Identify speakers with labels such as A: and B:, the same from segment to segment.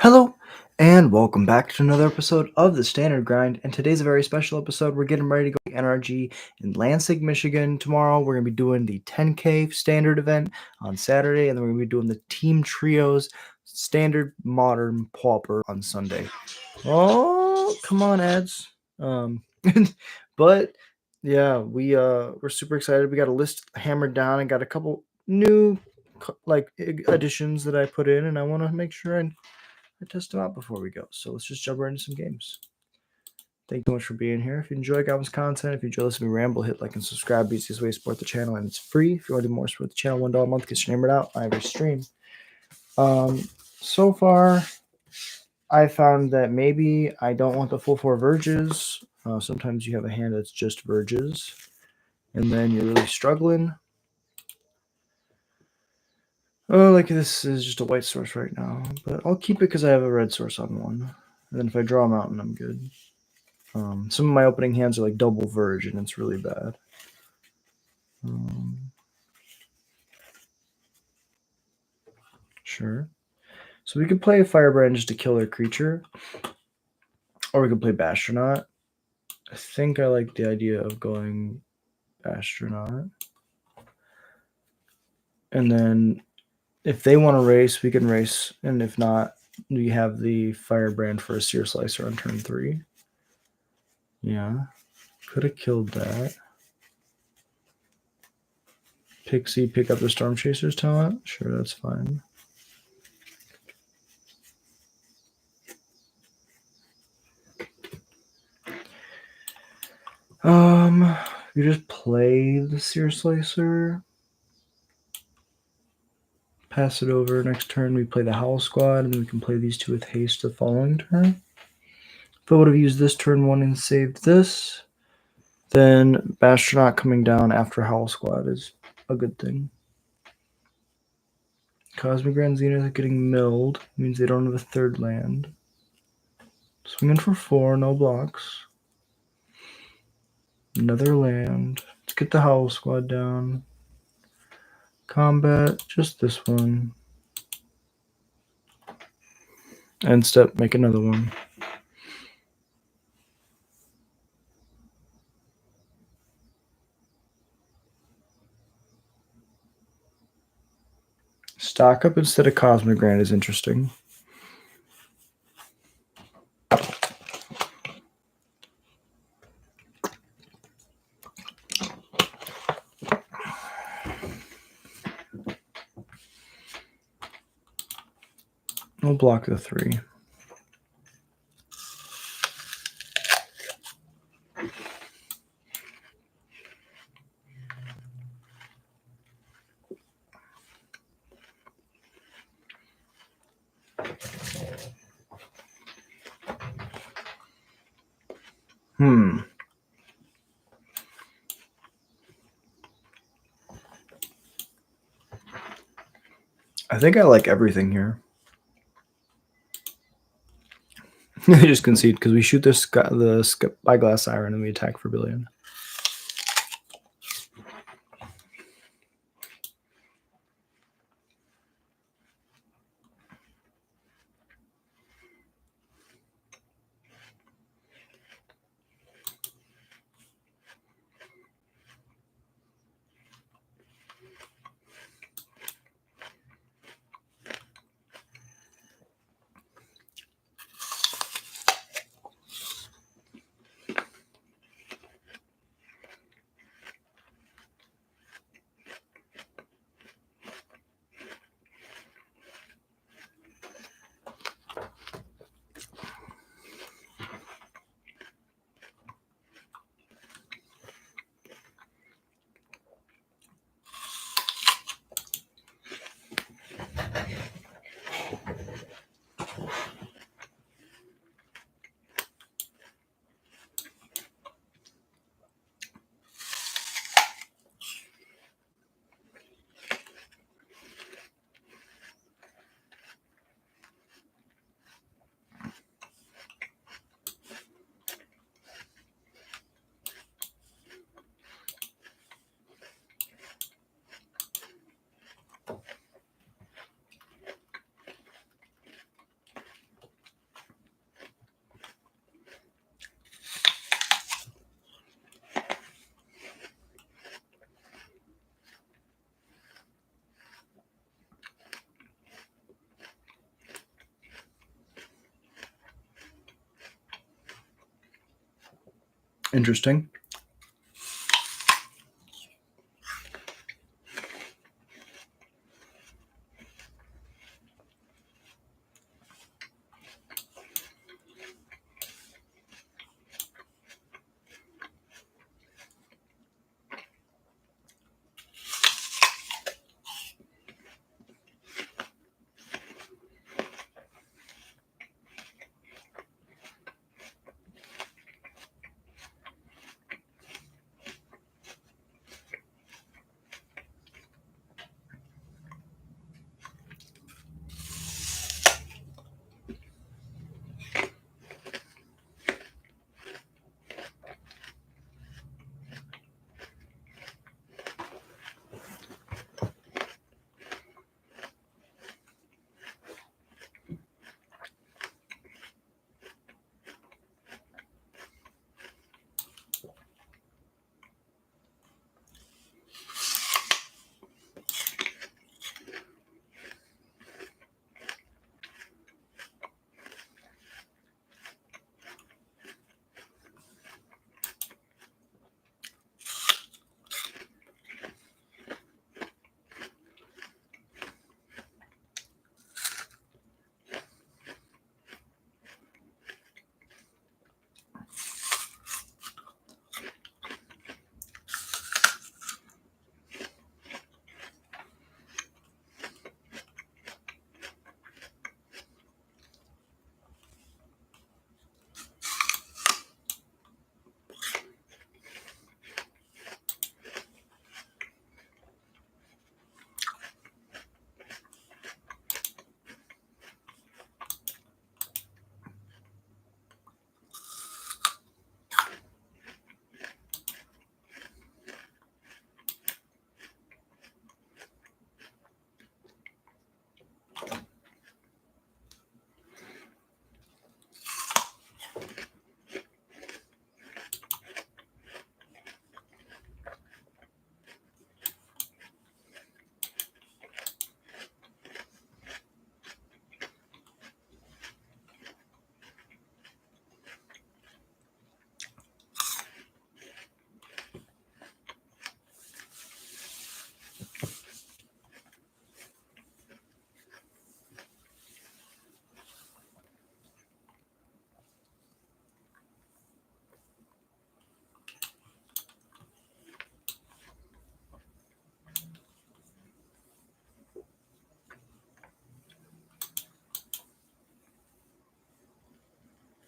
A: Hello, and welcome back to another episode of the Standard Grind. And today's a very special episode. We're getting ready to go to NRG in Lansing, Michigan tomorrow. We're going to be doing the 10K standard event on Saturday, and then we're going to be doing the Team Trios Standard Modern Pauper on Sunday. Oh, come on, ads. But yeah, we're super excited. We got a list hammered down and got a couple new additions that I put in, and I want to make sure I test them out before we go. So let's just jump right into some games. Thank you so much for being here. If you enjoy Goblin's content, if you enjoy listening to me ramble, hit like and subscribe. It's the easiest way to support the channel, and it's free. If you want to do more, support the channel. $1 a month gets your name right out on every stream. So far, I found that maybe I don't want the full 4 verges. Sometimes you have a hand that's just verges, and then you're really struggling. Oh, like this is just a white source right now, but I'll keep it because I have a red source on one. And then if I draw a mountain, I'm good. Some of my opening hands are like double verge, and it's really bad. Sure. So we could play a Firebrand just to kill their creature, or we could play Bastronaut. I think I like the idea of going Bastronaut. And then if they want to race, we can race, and if not, we have the Firebrand for a Sear Slicer on turn 3. Yeah, could have killed that. Pixie, pick up the Storm Chaser's talent. Sure, that's fine. You just play the Sear Slicer. Pass it over. Next turn, we play the Howl Squad, and then we can play these two with haste the following turn. If I would have used this turn 1 and saved this, then Bastronaut coming down after Howl Squad is a good thing. Cosmic Grand Zenith getting milled means they don't have a third land. Swinging for 4, no blocks. Another land. Let's get the Howl Squad down. Combat, just this one. End step, make another one. Stock up instead of Cosmic Grand is interesting. We'll block the 3. I think I like everything here. They just concede because we shoot the Spyglass Siren and we attack for billion. Interesting.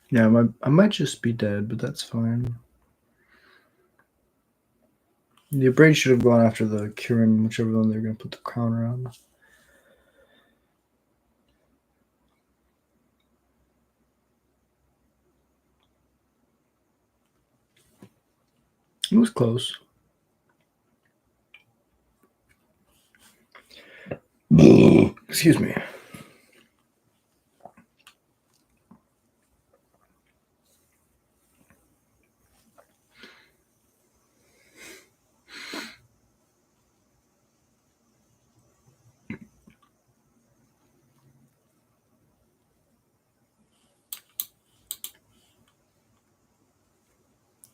A: Yeah, I might just be dead, but that's fine. The braid should have gone after the Kirin, whichever one they're going to put the crown around. It was close. Excuse me.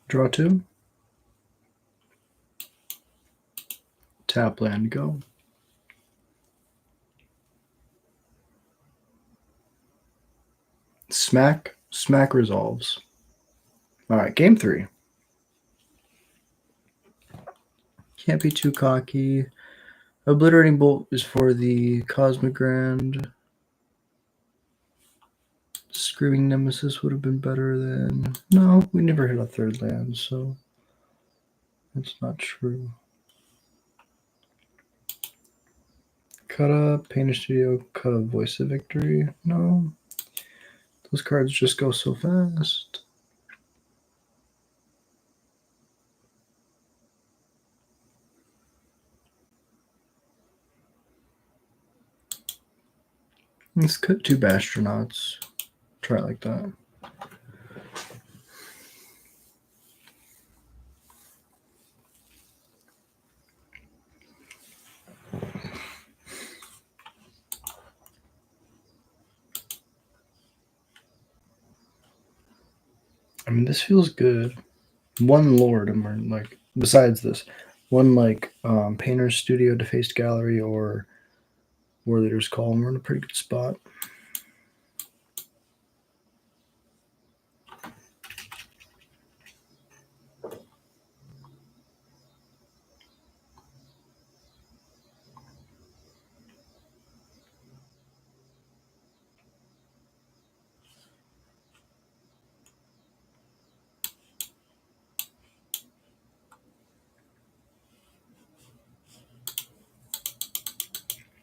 A: Draw 2. Tap land, go. Smack resolves. All right, game 3. Can't be too cocky. Obliterating Bolt is for the Cosmic Grand. Screaming Nemesis would have been better than... No, we never hit a third land, so that's not true. Cut up, Painter Studio, cut a Voice of Victory. No. Those cards just go so fast. Let's cut 2 Bastronauts. Try it like that. I mean, this feels good. one lord, and we're like, besides this, one like painter's studio, defaced gallery, or war leader's call, and we're in a pretty good spot.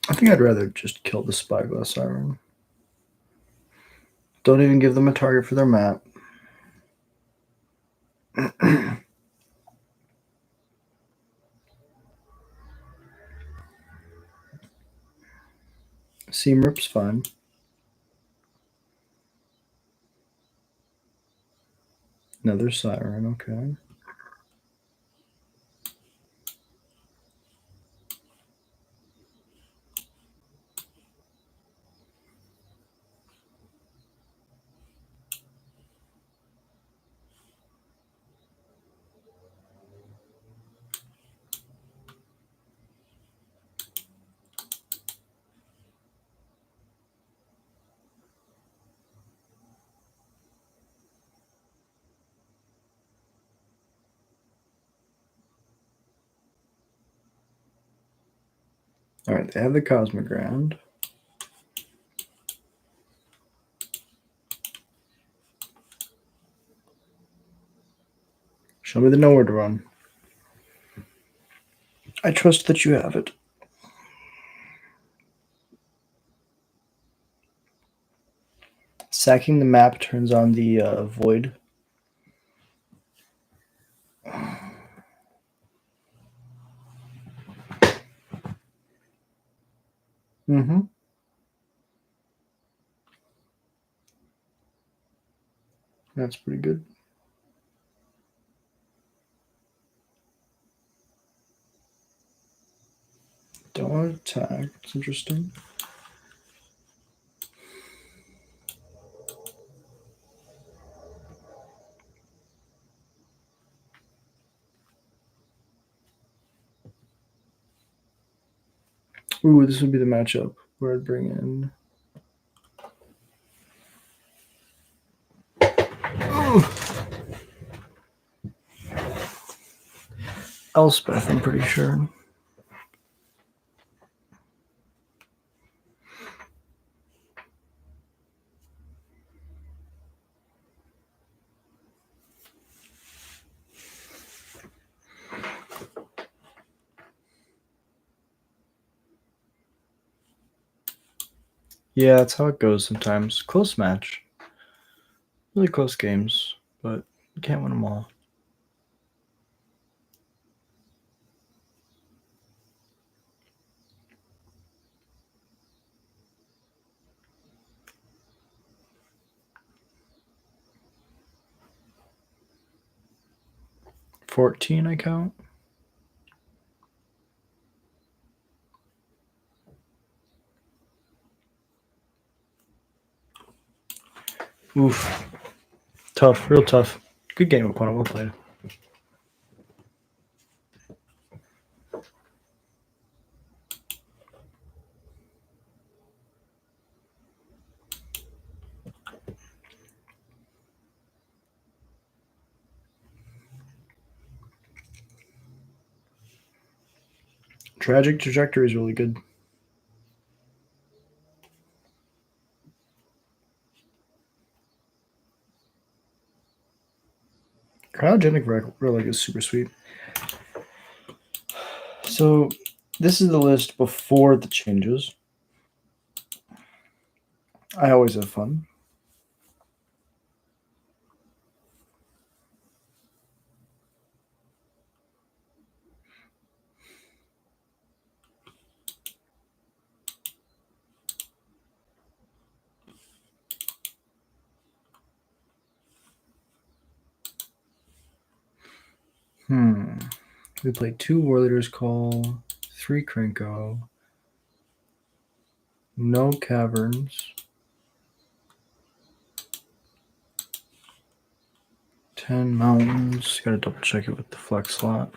A: I think I'd rather just kill the spyglass siren. Don't even give them a target for their map. Seamrip's fine. Another siren, okay. All right, they have the Cosmic Ground. Show me the nowhere to run. I trust that you have it. Sacking the map turns on the void. Mm-hmm. That's pretty good. Don't want to attack. It's interesting. Ooh, this would be the matchup where I'd bring in. Elspeth, I'm pretty sure. Yeah, that's how it goes sometimes. Close match. Really close games, but you can't win them all. $14, I count. Oof. Tough, real tough. Good game, opponent. Well played. Tragic Trajectory is really good. Cryogenic Relic is super sweet. So, this is the list before the changes. I always have fun. We played 2 War Leaders Call, 3 Krenko, no Caverns, 10 mountains. Gotta double check it with the flex slot.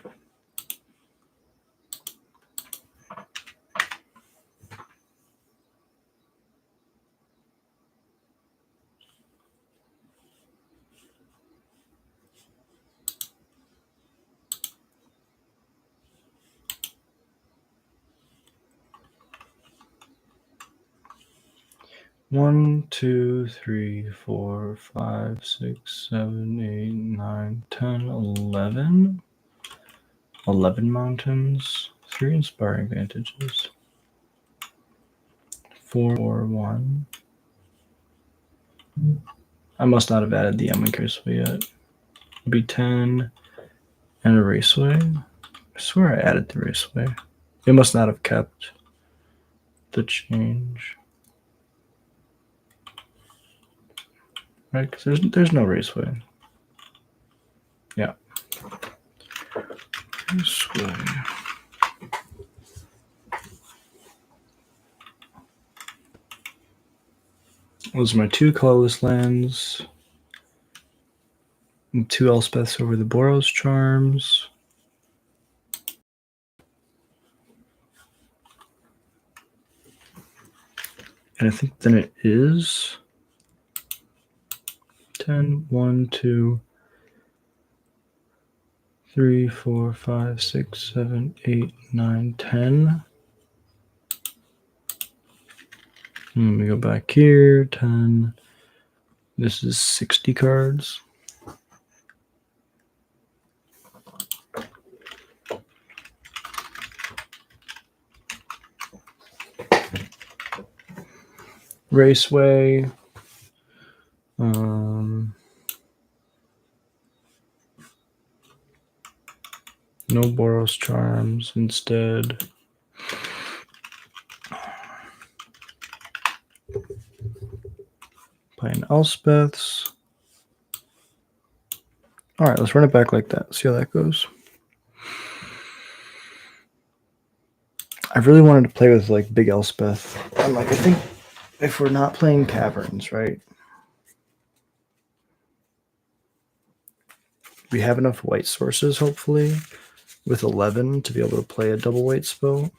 A: One, 2, 3, 4, 5, 6, 7, 8, 9, 10, 11. 11 mountains. 3 inspiring vantages. 4, 1. I must not have added the Emin Raceway yet. It'll be 10 and a raceway. I swear I added the raceway. It must not have kept the change. Right, because there's no raceway. Yeah. Raceway. Those are my 2 colorless lands. And 2 Elspeths over the Boros Charms. And I think then it is 10, 1, 2, 3, 4, 5, 6, 7, 8, 9, 10. Let me go back here. 10. This is 60 cards. Raceway. No Boros Charms instead. Playing Elspeths. All right, let's run it back like that. See how that goes. I really wanted to play with like big Elspeth. I'm like, I think if we're not playing Caverns, right? We have enough white sources, hopefully, with 11 to be able to play a double white spell.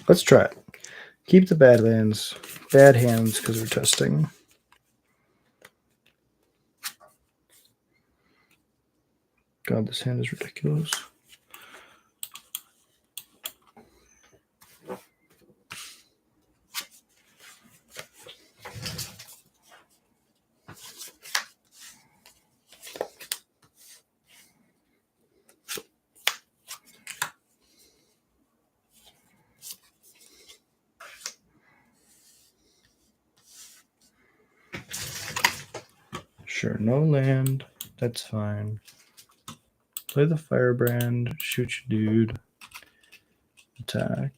A: Let's try it. Keep the bad hands because we're testing. God, this hand is ridiculous. Sure, no land. That's fine. Play the Firebrand. Shoot your dude. Attack.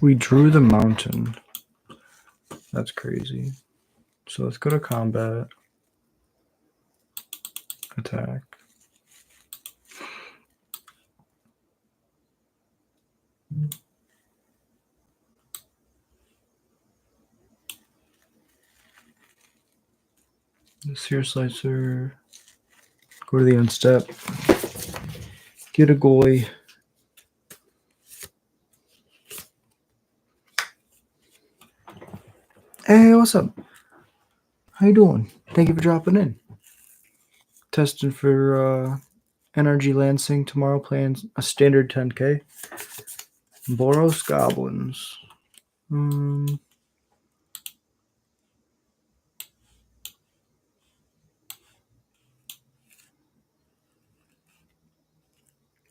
A: We drew the mountain. That's crazy. So let's go to combat. Attack. The Sear Slicer. Go to the end step. Get a goalie. Hey, what's up? How you doing? Thank you for dropping in. Testing for Nrg Lansing tomorrow, playing a standard 10K. Boros Goblins.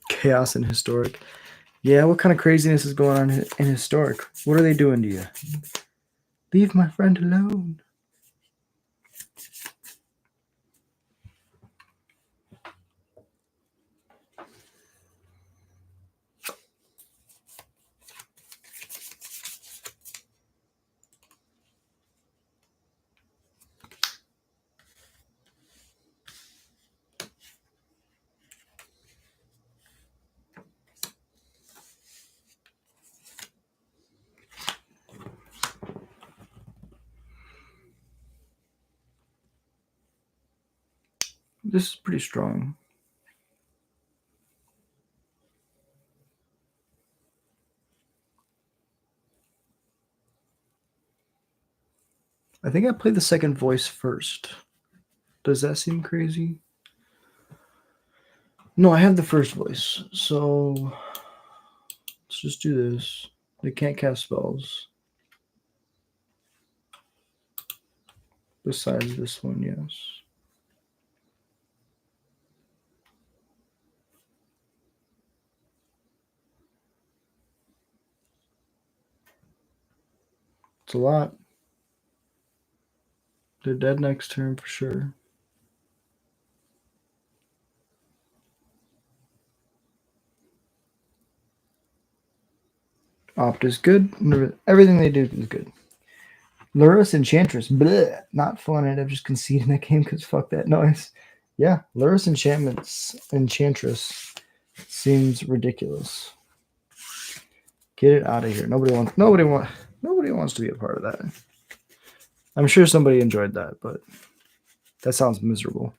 A: Chaos and historic. Yeah, what kind of craziness is going on in historic? What are they doing to you? Leave my friend alone. This is pretty strong. I think I played the second voice first. Does that seem crazy? No, I have the first voice. So let's just do this. They can't cast spells. Besides this one, yes. It's a lot. They're dead next turn for sure. Opt is good. Everything they do is good. Lurrus Enchantress. Bleh. Not fun. I'd have just conceded that game because fuck that noise. Yeah, Lurrus Enchantress seems ridiculous. Get it out of here. Nobody wants to be a part of that. I'm sure somebody enjoyed that, but that sounds miserable.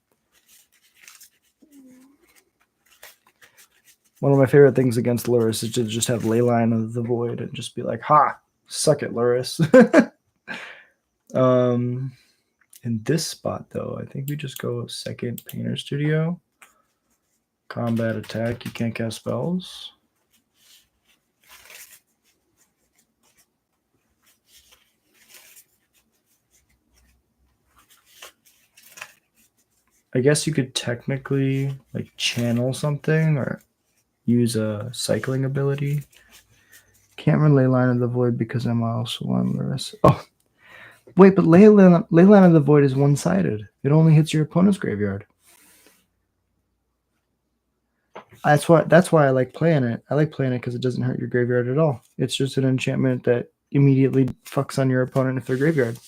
A: One of my favorite things against Lurrus is to just have Leyline of the Void and just be like, ha, suck it, Lurrus. In this spot, though, I think we just go second Painter Studio. Combat attack, you can't cast spells. I guess you could technically like channel something or use a cycling ability. Can't run Leyline of the Void because I'm also on Lurrus. Oh, wait, but Leyline of the Void is one-sided. It only hits your opponent's graveyard. That's why I like playing it. I like playing it because it doesn't hurt your graveyard at all. It's just an enchantment that immediately fucks on your opponent if they're graveyard.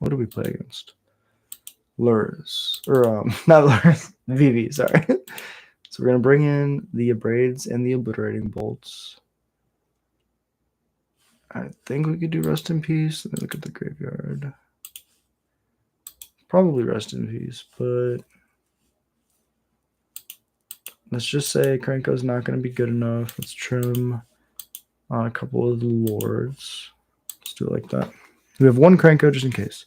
A: What do we play against? Lurrus. Or, not Lurrus. VV, sorry. So we're going to bring in the Abrades and the Obliterating Bolts. I think we could do Rest in Peace. Let me look at the graveyard. Probably Rest in Peace, but let's just say Krenko's not going to be good enough. Let's trim on a couple of the Lords. Let's do it like that. We have one Krenko just in case.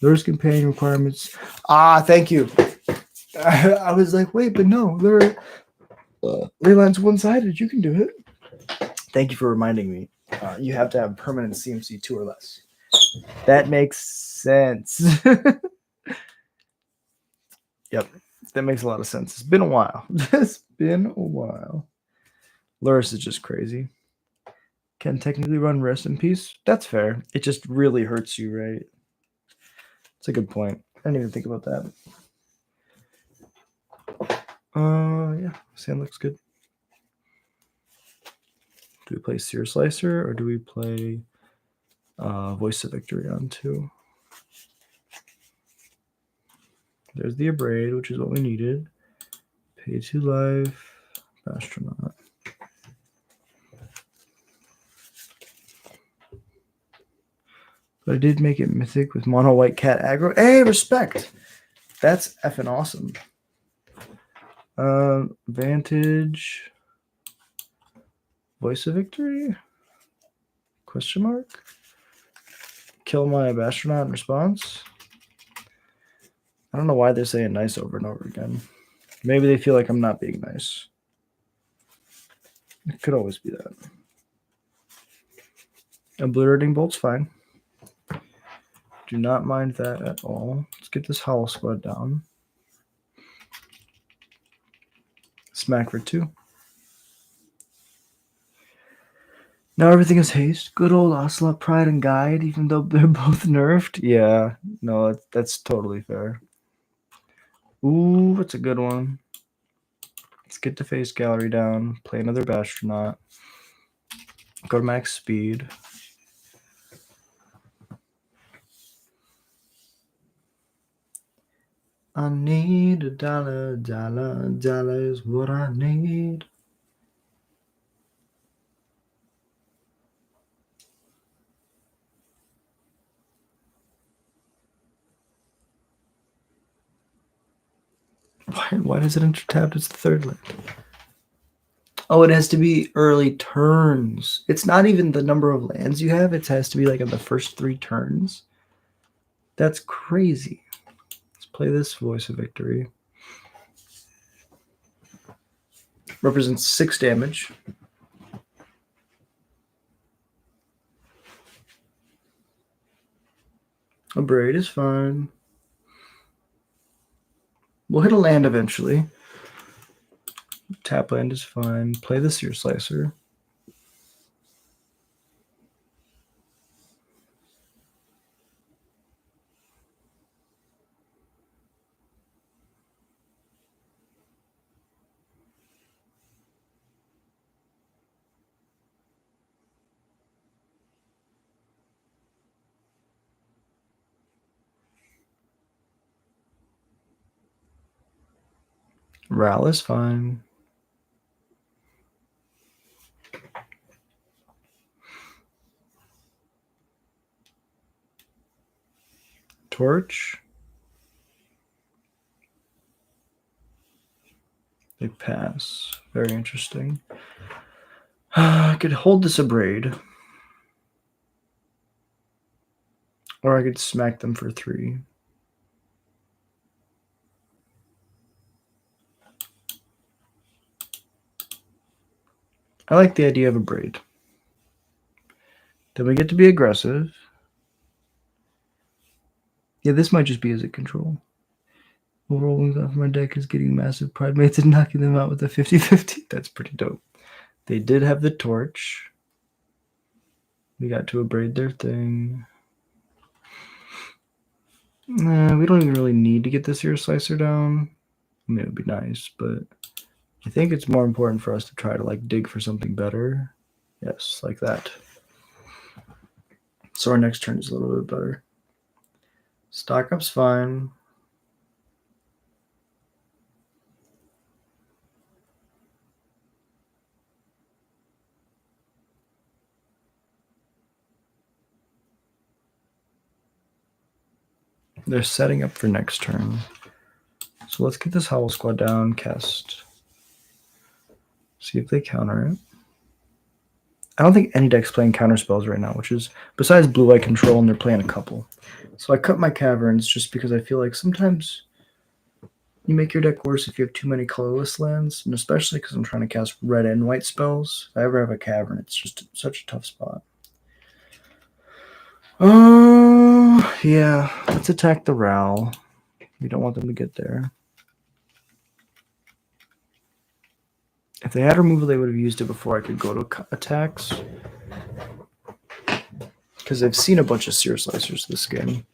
A: Lurrus Companion requirements. Ah, thank you. I was like, wait, but no, Leyline's one-sided. You can do it. Thank you for reminding me. You have to have permanent CMC 2 or less. That makes sense. Yep, that makes a lot of sense. It's been a while. It's been a while. Lurrus is just crazy. Can technically run Rest in Peace. That's fair. It just really hurts you, right? It's a good point. I didn't even think about that. Yeah, sand looks good. Do we play Sear Slicer or do we play Voice of Victory on 2? There's the Abrade, which is what we needed. Pay 2 life. Astronaut. But I did make it mythic with mono white cat aggro. Hey, respect! That's effing awesome. Vantage. Voice of Victory? Question mark? Kill my astronaut in response? I don't know why they're saying nice over and over again. Maybe they feel like I'm not being nice. It could always be that. Obliterating bolt's fine. Do not mind that at all. Let's get this Howl Squad down. Smack for 2. Now everything is haste. Good old Ocelot Pride and Guide, even though they're both nerfed. Yeah, no, that's totally fair. Ooh, that's a good one. Let's get the face gallery down. Play another Bastronaut. Go to max speed. I need a dollar, dollar, dollar is what I need. Why does it enter tapped? It's the third land. Oh, it has to be early turns. It's not even the number of lands you have. It has to be like in the first 3 turns. That's crazy. Let's play this Voice of Victory. Represents 6 damage. A Braid is fine. We'll hit a land eventually. Tap land is fine. Play the Seer Slicer. Ral is fine. Torch. They pass. Very interesting. I could hold this a Braid. Or I could smack them for 3. I like the idea of a Braid. Then we get to be aggressive. Yeah, this might just be as a control. Rolling off my deck is getting massive pride mates and knocking them out with a 50-50. That's pretty dope. They did have the torch. We got to abrade their thing. Nah, we don't even really need to get this Seer Slicer down. I mean, it would be nice, but I think it's more important for us to try to like dig for something better. Yes, like that. So our next turn is a little bit better. Stock up's fine. They're setting up for next turn. So let's get this Howl Squad down, cast. See if they counter it. I don't think any deck's playing counter spells right now, which is, besides blue-white control, and they're playing a couple. So I cut my caverns just because I feel like sometimes you make your deck worse if you have too many colorless lands, and especially because I'm trying to cast red and white spells. If I ever have a cavern, it's just such a tough spot. Oh, yeah. Let's attack the Ral. We don't want them to get there. If they had removal, they would have used it before I could go to attacks. Because I've seen a bunch of Seer Slicers this game.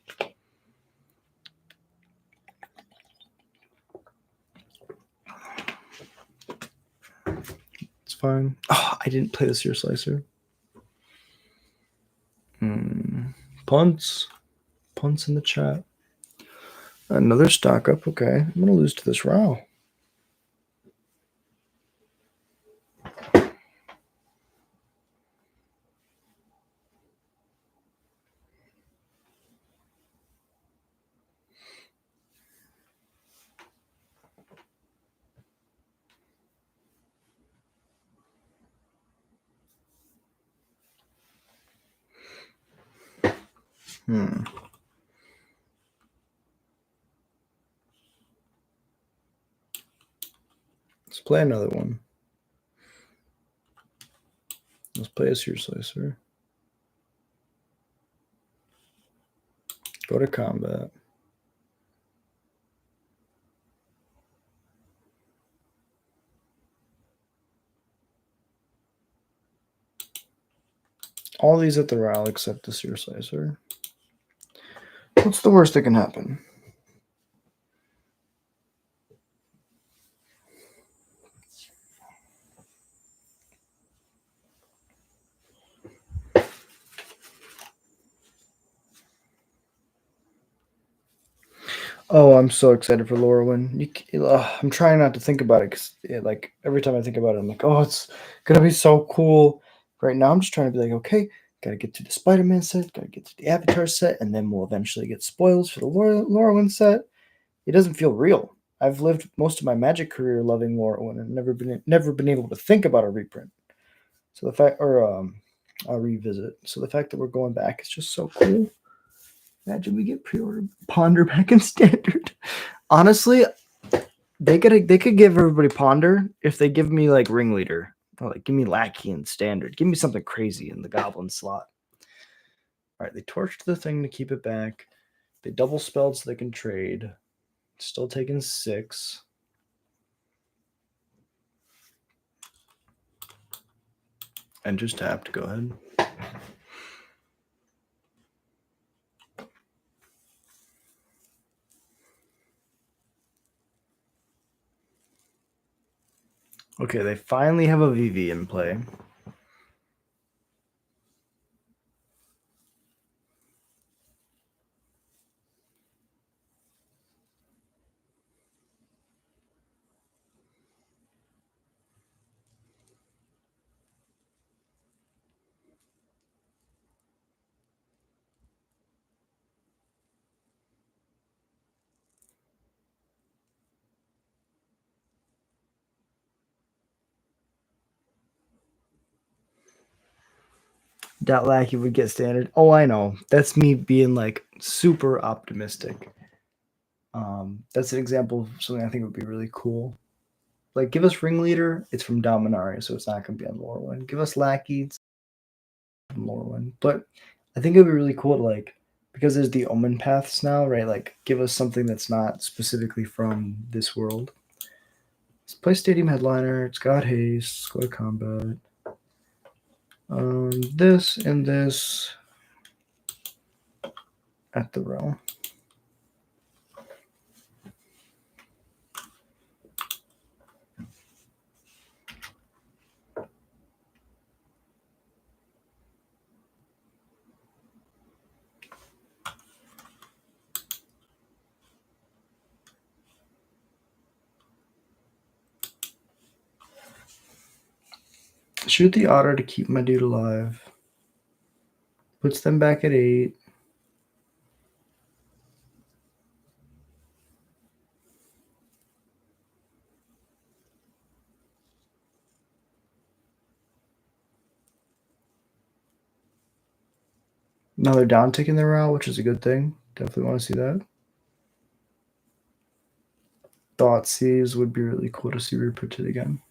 A: It's fine. Oh, I didn't play the Seer Slicer. Punts. Punts in the chat. Another stock up. Okay. I'm going to lose to this Ral. Let's play another one. Let's play a Seer Slicer. Go to combat. All these at the Ral except the Seer Slicer. What's the worst that can happen? Oh, I'm so excited for Lorwyn. I'm trying not to think about it because, like, every time I think about it, I'm like, oh, it's gonna be so cool. Right now, I'm just trying to be like, okay, gotta get to the Spider-Man set, gotta get to the Avatar set, and then we'll eventually get spoils for the Lorwyn set. It doesn't feel real. I've lived most of my Magic career loving Lorwyn and never been able to think about a reprint. So the fact, or a revisit. So the fact that we're going back is just so cool. Imagine we get pre-order Ponder back in Standard. Honestly, they could give everybody Ponder if they give me like Ringleader. Or like give me Lackey in Standard. Give me something crazy in the Goblin slot. All right, they torched the thing to keep it back. They double spelled so they can trade. Still taking 6. And just tapped. Go ahead. Okay, they finally have a VV in play. That Lackey would get Standard. Oh, I know. That's me being like super optimistic. That's an example of something I think would be really cool. Like, give us Ringleader, it's from Dominaria, so it's not going to be on Lorwyn. Give us Lackey, it's from Lorwyn. But I think it would be really cool to, like, because there's the Omen Paths now, right? Like, give us something that's not specifically from this world. Let's play Stadium Headliner. It's got haste. Let's go to combat. This and this at the row. Shoot the otter to keep my dude alive. Puts them back at 8. Now they're down taking the route, which is a good thing. Definitely want to see that. Thoughtseize would be really cool to see reprinted again.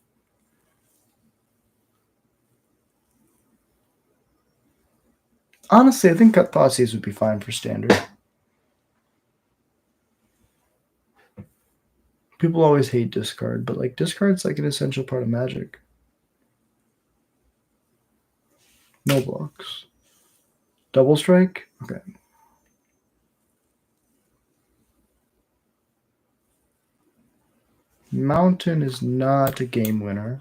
A: Honestly, I think Thoughtseize would be fine for Standard. People always hate discard, but like discard's like an essential part of Magic. No blocks. Double strike? Okay. Mountain is not a game winner.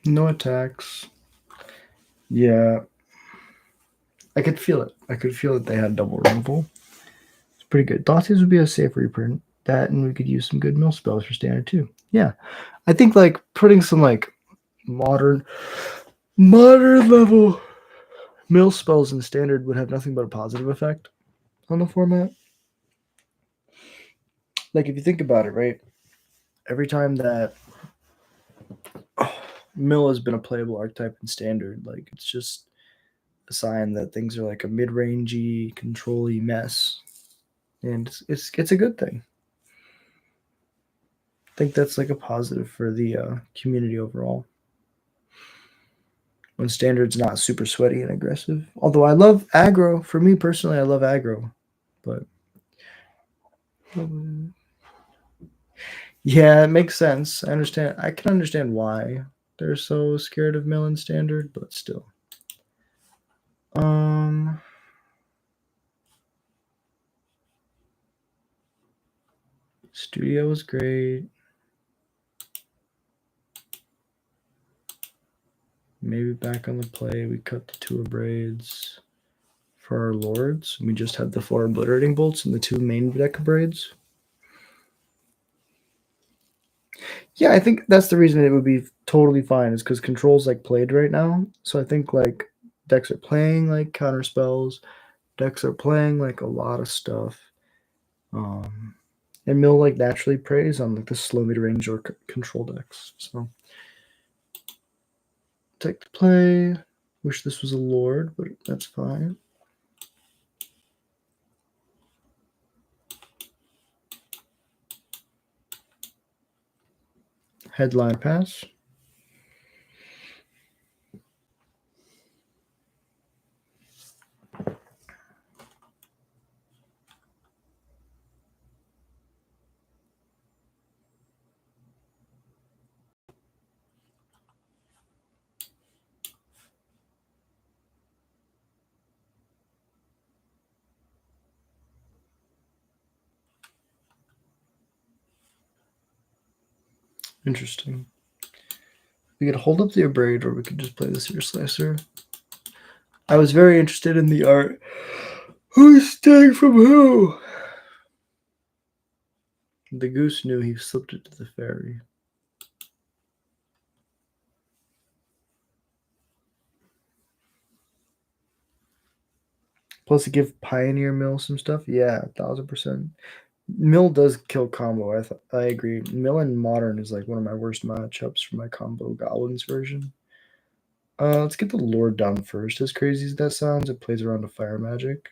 A: No attacks. Yeah. I could feel it. I could feel that they had double removal. It's pretty good. Thoughteize would be a safe reprint. That, and we could use some good mill spells for Standard too. Yeah. I think like putting some like modern level mill spells in Standard would have nothing but a positive effect on the format. Like if you think about it, right? every time that mill has been a playable archetype in standard, like it's just a sign that things are like a mid-rangey, control-y mess, and it's a good thing. I think that's like a positive for the community overall. When standard's not super sweaty and aggressive. Although I love aggro. For me personally, I love aggro, but yeah, it makes sense. I understand. I can understand why they're so scared of mill and standard, but still. Studio was great. Maybe back on the play, we cut the 2 of braids for our lords. We just had the 4 obliterating bolts and the 2 main deck of braids. Yeah, I think that's the reason it would be totally fine is because control's like played right now. So I think like decks are playing like counter spells, decks are playing like a lot of stuff. And mill like naturally preys on like the slow mid range or control decks. So take the play. Wish this was a lord, but that's fine. Headline pass. Interesting. We could hold up the abrade or we could just play the seer slicer. I was very interested in the art. Who's staying from who? The goose knew he slipped it to the fairy. Plus, to give Pioneer Mill some stuff. Yeah, 1000%. Mill does kill combo. I agree. Mill in Modern is like one of my worst matchups for my combo Goblins version. Let's get the Lord down first. As crazy as that sounds, it plays around a fire magic.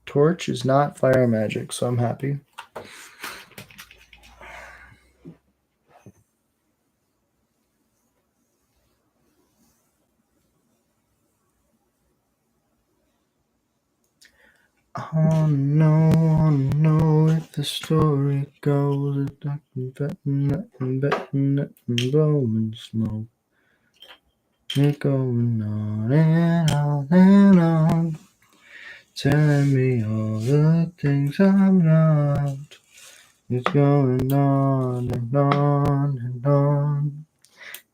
A: Torch is not fire magic, so I'm happy. Oh no, if the story goes, nothing blowing smoke. It going on and on and on, telling me all the things I'm not. It's going on and on and on.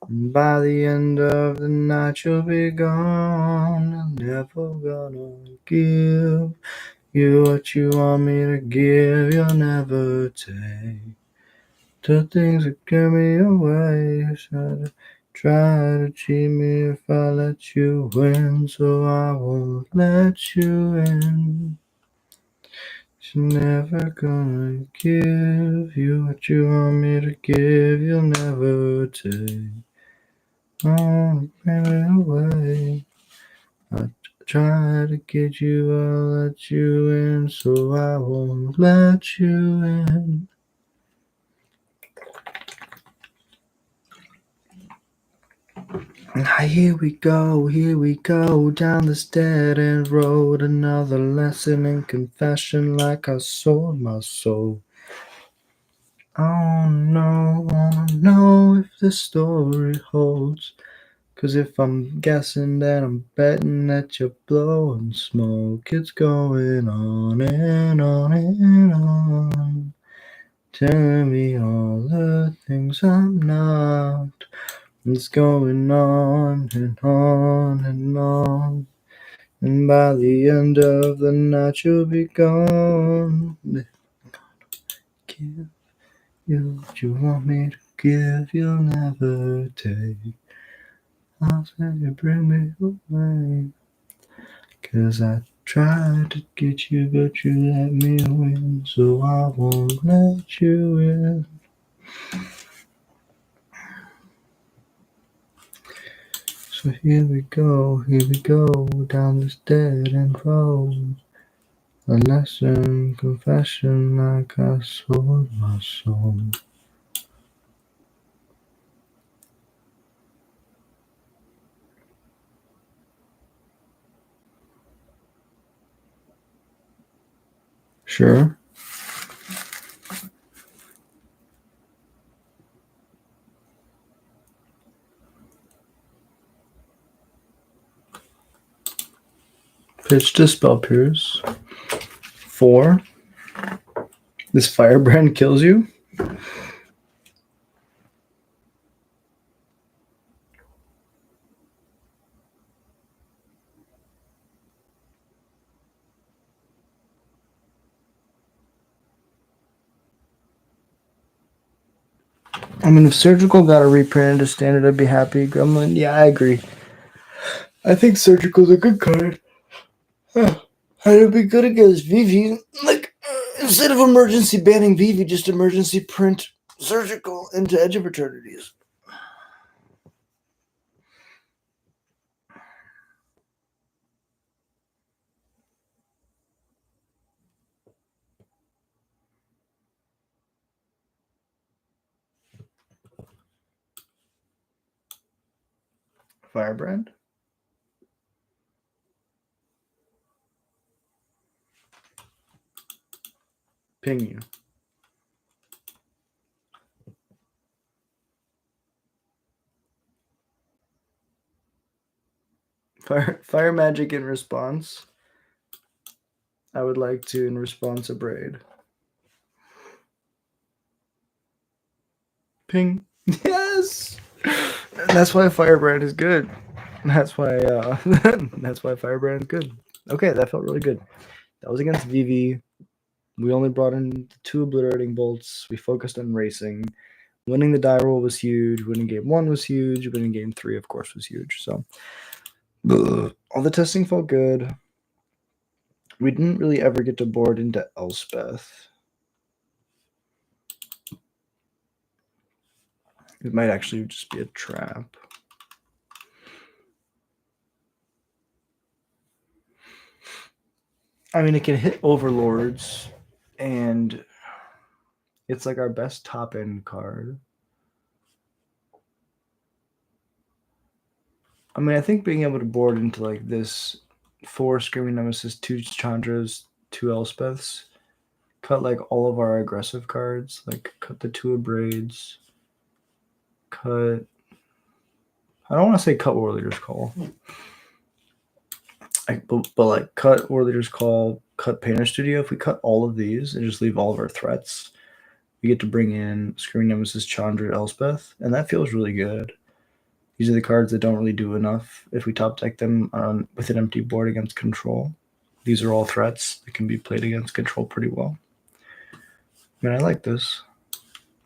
A: And by the end of the night, you'll be gone. I'm never gonna give you what you want me to give. You'll never take the things that get me away. Try to cheat me if I let you win, so I won't let you in. She's never gonna give you what you want me to give. You'll never take. Oh, bring it away. I try to get you, I'll let you in, so I won't let you in. Here we go, down this dead end road. Another lesson in confession, like I sold my soul. Oh no, if the story holds. 'Cause if I'm guessing, then I'm betting that you're blowing smoke. It's going on and on and on, telling me all the things I'm not. It's going on and on and on, and by the end of the night you'll be gone. Give you what you want me to give, you'll never take. I'll say you bring me away, 'cause I Tried to get you, but you let me win, so I won't let you in. So here we go down this dead end road. A lesson, confession, like I sold my soul. Sure. Pitch to spell pierce. 4. This firebrand kills you. I mean, if Surgical got a reprint into Standard, I'd be happy. Gremlin, yeah, I agree. I think Surgical's a good card. It'd be good against Vivi. Like, instead of emergency banning Vivi, just emergency print Surgical into Edge of Eternities. Firebrand? Ping you. Fire magic in response. I would like to, in response, a braid. Ping. Yes! That's why Firebrand is good. That's why that's why Firebrand is good. Okay, that felt really good. That was against Vivi. We only brought in 2 obliterating bolts. We focused on racing. Winning the die roll was huge. Winning game 1 was huge. Winning game 3, of course, was huge. So all the testing felt good. We didn't really ever get to board into Elspeth. It might actually just be a trap. I mean, it can hit Overlords, and it's like our best top-end card. I mean, I think being able to board into like this 4 Screaming Nemesis, 2 Chandras, 2 Elspeths, cut like all of our aggressive cards, like cut the 2 of Braids, cut. I don't want to say cut War Leader's Call, but like cut War Leader's Call, cut Painter Studio. If we cut all of these and just leave all of our threats, we get to bring in Screaming Nemesis, Chandra, Elspeth, and that feels really good. These are the cards that don't really do enough if we top deck them with an empty board against control. These are all threats that can be played against control pretty well. I mean, I like this.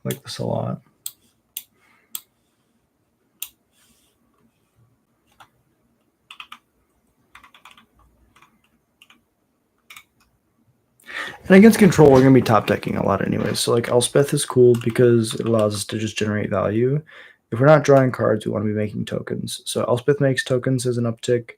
A: I like this a lot. And against control, we're going to be top decking a lot anyways. So like Elspeth is cool because it allows us to just generate value. If we're not drawing cards, we want to be making tokens. So Elspeth makes tokens as an uptick,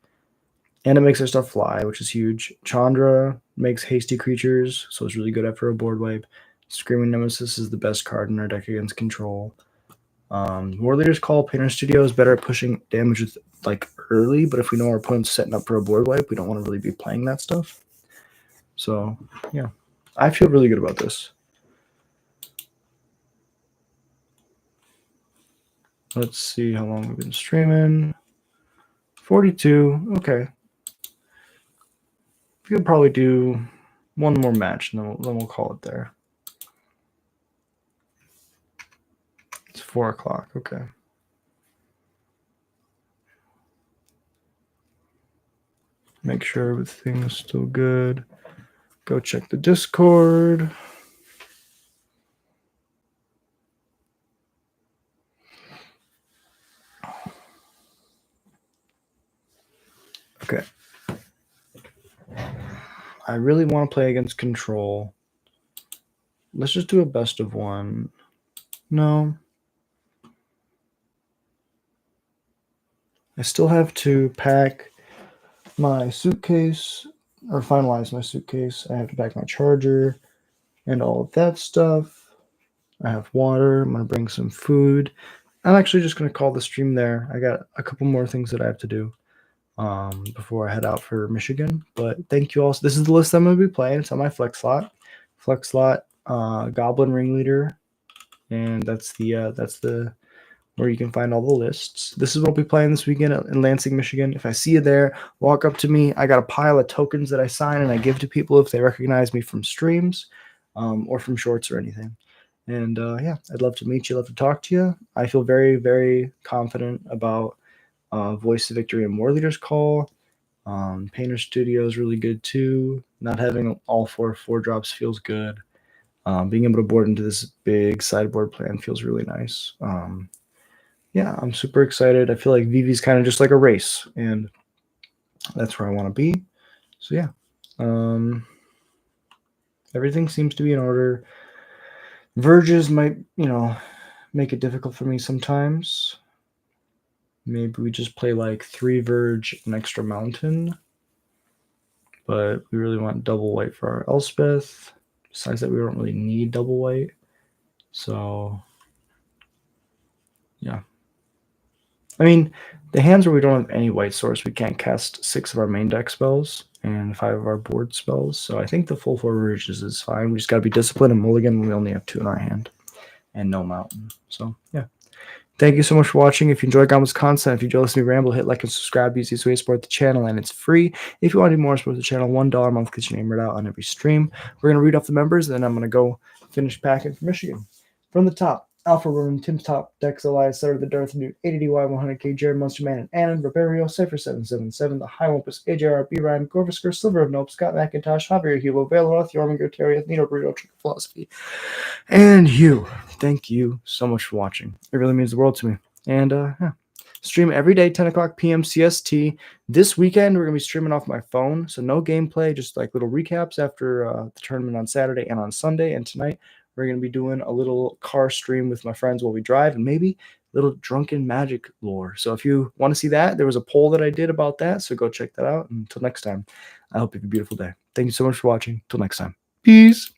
A: and it makes our stuff fly, which is huge. Chandra makes hasty creatures, so it's really good after a board wipe. Screaming Nemesis is the best card in our deck against control. War Leader's Call, Painter Studio is better at pushing damage with, like early, but if we know our opponent's setting up for a board wipe, we don't want to really be playing that stuff. So, yeah, I feel really good about this. Let's see how long we've been streaming. 42. Okay. We could probably do one more match, and then we'll call it there. It's 4 o'clock. Okay. Make sure everything's still good. Go check the Discord. Okay. I really want to play against Control. Let's just do a best of one. No. I still have to pack my suitcase or finalize my suitcase. I have to pack my charger and all of that stuff. I have water. I'm going to bring some food. I'm actually just going to call the stream there. I got a couple more things that I have to do before I head out for Michigan. But thank you all. This is the list I'm going to be playing. It's on my flex slot. Flex slot, Goblin Ringleader, and that's the where you can find all the lists. This is what we'll be playing this weekend in Lansing, Michigan. If I see you there, walk up to me. I got a pile of tokens that I sign and I give to people if they recognize me from streams or from shorts or anything. And yeah, I'd love to meet you, love to talk to you. I feel very, very confident about Voice of Victory and War Leaders Call. Painter Studio is really good too. Not having all four drops feels good. Being able to board into this big sideboard plan feels really nice. Yeah, I'm super excited. I feel like Vivi's kind of just like a race, and that's where I want to be. So yeah, everything seems to be in order. Verges might, make it difficult for me sometimes. Maybe we just play like 3 Verge and extra mountain, but we really want double white for our Elspeth. Besides that, we don't really need double white. So yeah. I mean, the hands where we don't have any white source, we can't cast 6 of our main deck spells and 5 of our board spells. So I think the full 4 Verges is fine. We just got to be disciplined and mulligan when we only have 2 in our hand and no mountain. So yeah. Thank you so much for watching. If you enjoy Goblin's content, if you enjoy listening to me ramble, hit like and subscribe. Easiest way to support the channel, and it's free. If you want to do more, support the channel. $1 a month gets your name read out on every stream. We're going to read off the members, and then I'm going to go finish packing for Michigan. From the top, Alpha Room, Tim's Top, Dex Elias, Sutter, the Darth Newt, ADDY 100K, Jared Monster Man, and Annan, Barbario, Cypher 777, The High Wumpus, AJR, B Ryan, Gorvisker, Silver of Nope, Scott McIntosh, Javier Hugo, Valeroth, Yorminger, Terry, Nino Burrito, Trick Philosophy, and you. Thank you so much for watching. It really means the world to me. And yeah. Stream every day, 10 o'clock p.m. CST. This weekend, we're going to be streaming off my phone. So no gameplay, just like little recaps after the tournament on Saturday and on Sunday. And tonight, we're going to be doing a little car stream with my friends while we drive and maybe a little drunken magic lore. So if you want to see that, there was a poll that I did about that. So go check that out. And until next time, I hope you have a beautiful day. Thank you so much for watching. Until next time. Peace.